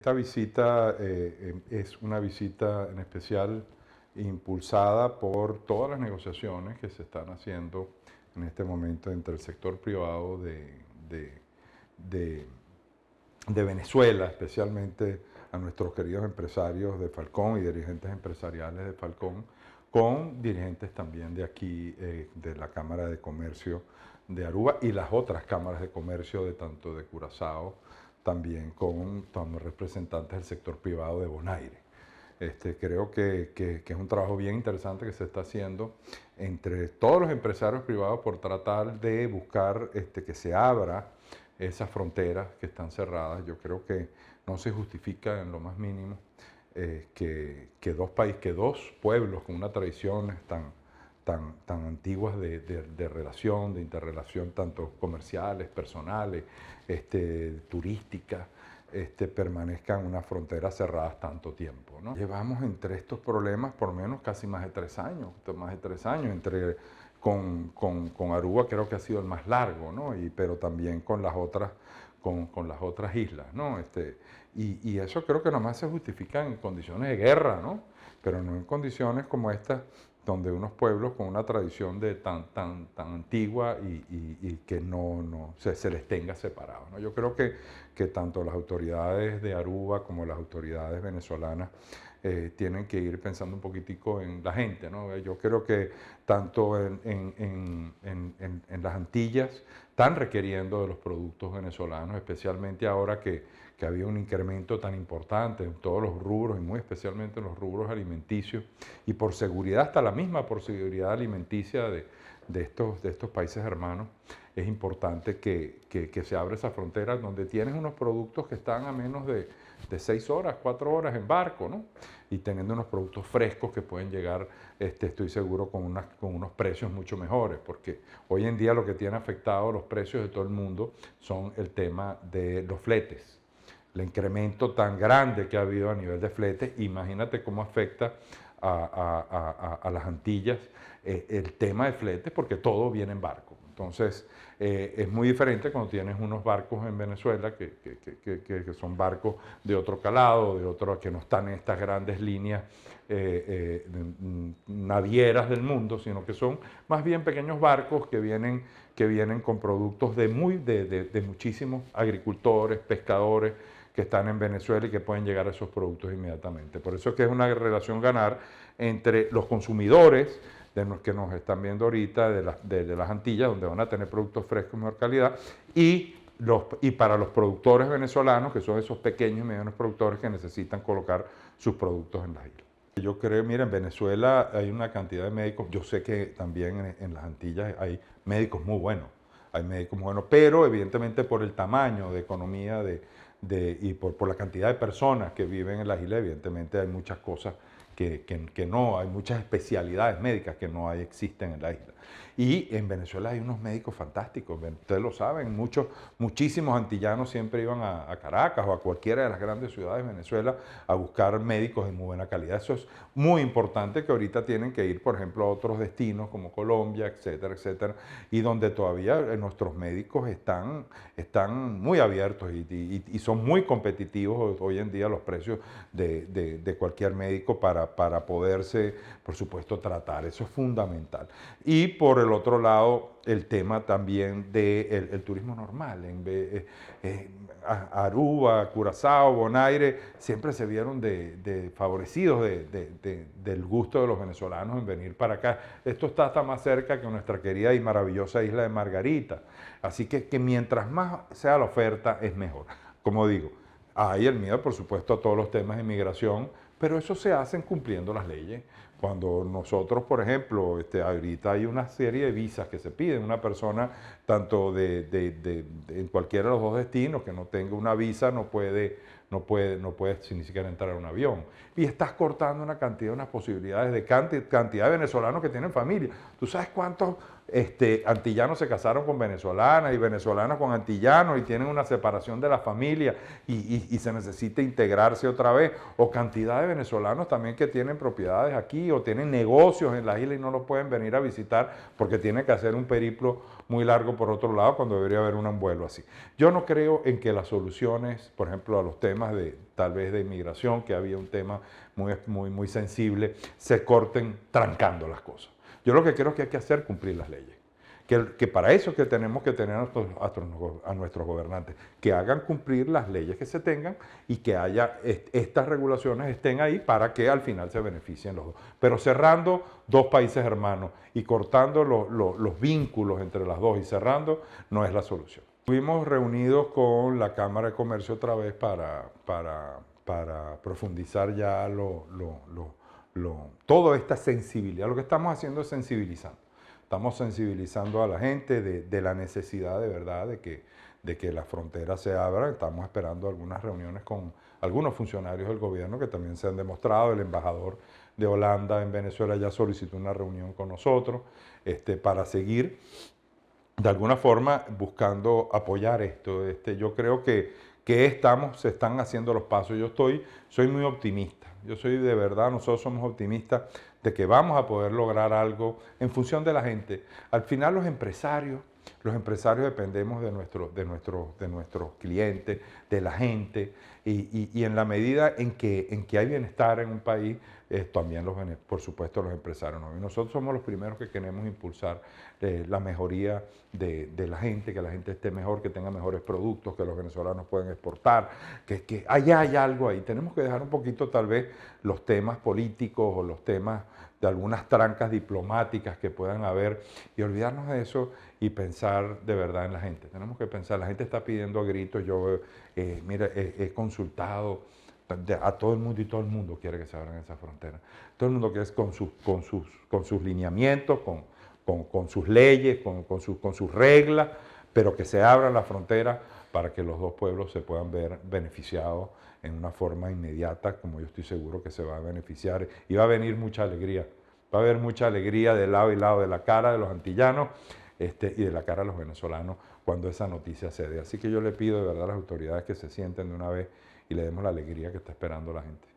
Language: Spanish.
Esta visita es una visita en especial impulsada por todas las negociaciones que se están haciendo en este momento entre el sector privado de- de Venezuela, especialmente a nuestros queridos empresarios de Falcón y dirigentes empresariales de Falcón, con dirigentes también de aquí, de la Cámara de Comercio de Aruba y las otras cámaras de comercio de tanto de Curazao, también con representantes del sector privado de Bonaire. Creo que es un trabajo bien interesante que se está haciendo entre todos los empresarios privados por tratar de buscar que se abra esas fronteras que están cerradas. Yo creo que no se justifica en lo más mínimo que dos pueblos con una tradición tan antiguas de relación, de interrelación, tanto comerciales, personales, turísticas, permanezcan unas fronteras cerradas tanto tiempo, ¿no? Llevamos entre estos problemas por lo menos casi más de 3 años, con Aruba creo que ha sido el más largo, ¿no? Pero también con las otras islas, ¿no? Y eso creo que nomás se justifica en condiciones de guerra, ¿no? Pero no en condiciones como estas, donde unos pueblos con una tradición tan antigua y que se les tenga separados, ¿no? Yo creo que tanto las autoridades de Aruba como las autoridades venezolanas tienen que ir pensando un poquitico en la gente, ¿no? Yo creo que tanto en las Antillas están requiriendo de los productos venezolanos, especialmente ahora que había un incremento tan importante en todos los rubros y muy especialmente en los rubros alimenticios y por seguridad, hasta la misma por seguridad alimenticia de estos países hermanos, es importante que se abra esa frontera donde tienes unos productos que están a menos de 6 horas, 4 horas en barco, ¿no? Y teniendo unos productos frescos que pueden llegar, estoy seguro, con unos precios mucho mejores, porque hoy en día lo que tiene afectado los precios de todo el mundo son el tema de los fletes. El incremento tan grande que ha habido a nivel de flete, imagínate cómo afecta a las Antillas el tema de fletes, porque todo viene en barco. Entonces, es muy diferente cuando tienes unos barcos en Venezuela que son barcos de otro calado, que no están en estas grandes líneas navieras del mundo, sino que son más bien pequeños barcos que vienen con productos de muchísimos agricultores, pescadores, que están en Venezuela y que pueden llegar a esos productos inmediatamente. Por eso es que es una relación ganar entre los consumidores de los que nos están viendo ahorita de las Antillas, donde van a tener productos frescos de mejor calidad, y para los productores venezolanos, que son esos pequeños y medianos productores que necesitan colocar sus productos en las islas. Yo creo, mira, en Venezuela hay una cantidad de médicos, yo sé que también en las Antillas hay médicos muy buenos, pero evidentemente por el tamaño de economía y por la cantidad de personas que viven en las islas, evidentemente hay muchas cosas que no, hay muchas especialidades médicas que no existen en la isla. Y en Venezuela hay unos médicos fantásticos, ustedes lo saben, muchísimos antillanos siempre iban a Caracas o a cualquiera de las grandes ciudades de Venezuela a buscar médicos de muy buena calidad. Eso es muy importante, que ahorita tienen que ir, por ejemplo, a otros destinos como Colombia, etcétera, etcétera, y donde todavía nuestros médicos están muy abiertos y son muy competitivos hoy en día los precios de cualquier médico para poderse, por supuesto, tratar. Eso es fundamental. Y por el otro lado, el tema también del turismo normal. Aruba, Curazao, Bonaire, siempre se vieron favorecidos del gusto de los venezolanos en venir para acá. Esto está hasta más cerca que nuestra querida y maravillosa isla de Margarita. Así que mientras más sea la oferta, es mejor. Como digo, hay el miedo, por supuesto, a todos los temas de inmigración, pero eso se hace cumpliendo las leyes. Cuando nosotros, por ejemplo, ahorita hay una serie de visas que se piden, una persona tanto en cualquiera de los dos destinos que no tenga una visa no puede ni siquiera entrar a un avión. Y estás cortando unas posibilidades de cantidad de venezolanos que tienen familia. ¿Tú sabes cuántos antillanos se casaron con venezolanas y venezolanas con antillanos y tienen una separación de la familia y se necesita integrarse otra vez, o cantidad de venezolanos también que tienen propiedades aquí o tienen negocios en las islas y no los pueden venir a visitar porque tienen que hacer un periplo muy largo por otro lado cuando debería haber un vuelo así. Yo no creo en que las soluciones, por ejemplo, a los temas de tal vez de inmigración, que había un tema muy sensible, se corten trancando las cosas. Yo lo que creo que hay que hacer es cumplir las leyes. Que para eso es que tenemos que tener a nuestros gobernantes, que hagan cumplir las leyes que se tengan y que haya estas regulaciones estén ahí para que al final se beneficien los dos. Pero cerrando dos países hermanos y cortando los vínculos entre las dos y cerrando no es la solución. Estuvimos reunidos con la Cámara de Comercio otra vez para profundizar ya toda esta sensibilidad. Lo que estamos haciendo es sensibilizando. Estamos sensibilizando a la gente de la necesidad de verdad de que la frontera se abra. Estamos esperando algunas reuniones con algunos funcionarios del gobierno que también se han demostrado. El embajador de Holanda en Venezuela ya solicitó una reunión con nosotros para seguir de alguna forma buscando apoyar esto. Yo creo que se están haciendo los pasos. Soy muy optimista. Yo soy de verdad, nosotros somos optimistas de que vamos a poder lograr algo en función de la gente. Al final los empresarios dependemos de nuestros clientes, de la gente, y en la medida en que hay bienestar en un país, también por supuesto los empresarios, ¿no? Y nosotros somos los primeros que queremos impulsar la mejoría de la gente, que la gente esté mejor, que tenga mejores productos, que los venezolanos puedan exportar, que allá hay algo ahí. Tenemos que dejar un poquito tal vez los temas políticos o los temas de algunas trancas diplomáticas que puedan haber y olvidarnos de eso y pensar de verdad en la gente. Tenemos que pensar, la gente está pidiendo a gritos. Yo, mira, he consultado a todo el mundo y todo el mundo quiere que se abran esas fronteras. Todo el mundo quiere con sus lineamientos, con sus leyes, con sus reglas, pero que se abran las fronteras para que los dos pueblos se puedan ver beneficiados en una forma inmediata, como yo estoy seguro que se va a beneficiar. Y va a venir mucha alegría. Va a haber mucha alegría de lado y lado de la cara de los antillanos y de la cara de los venezolanos cuando esa noticia se dé. Así que yo le pido de verdad a las autoridades que se sienten de una vez y le demos la alegría que está esperando la gente.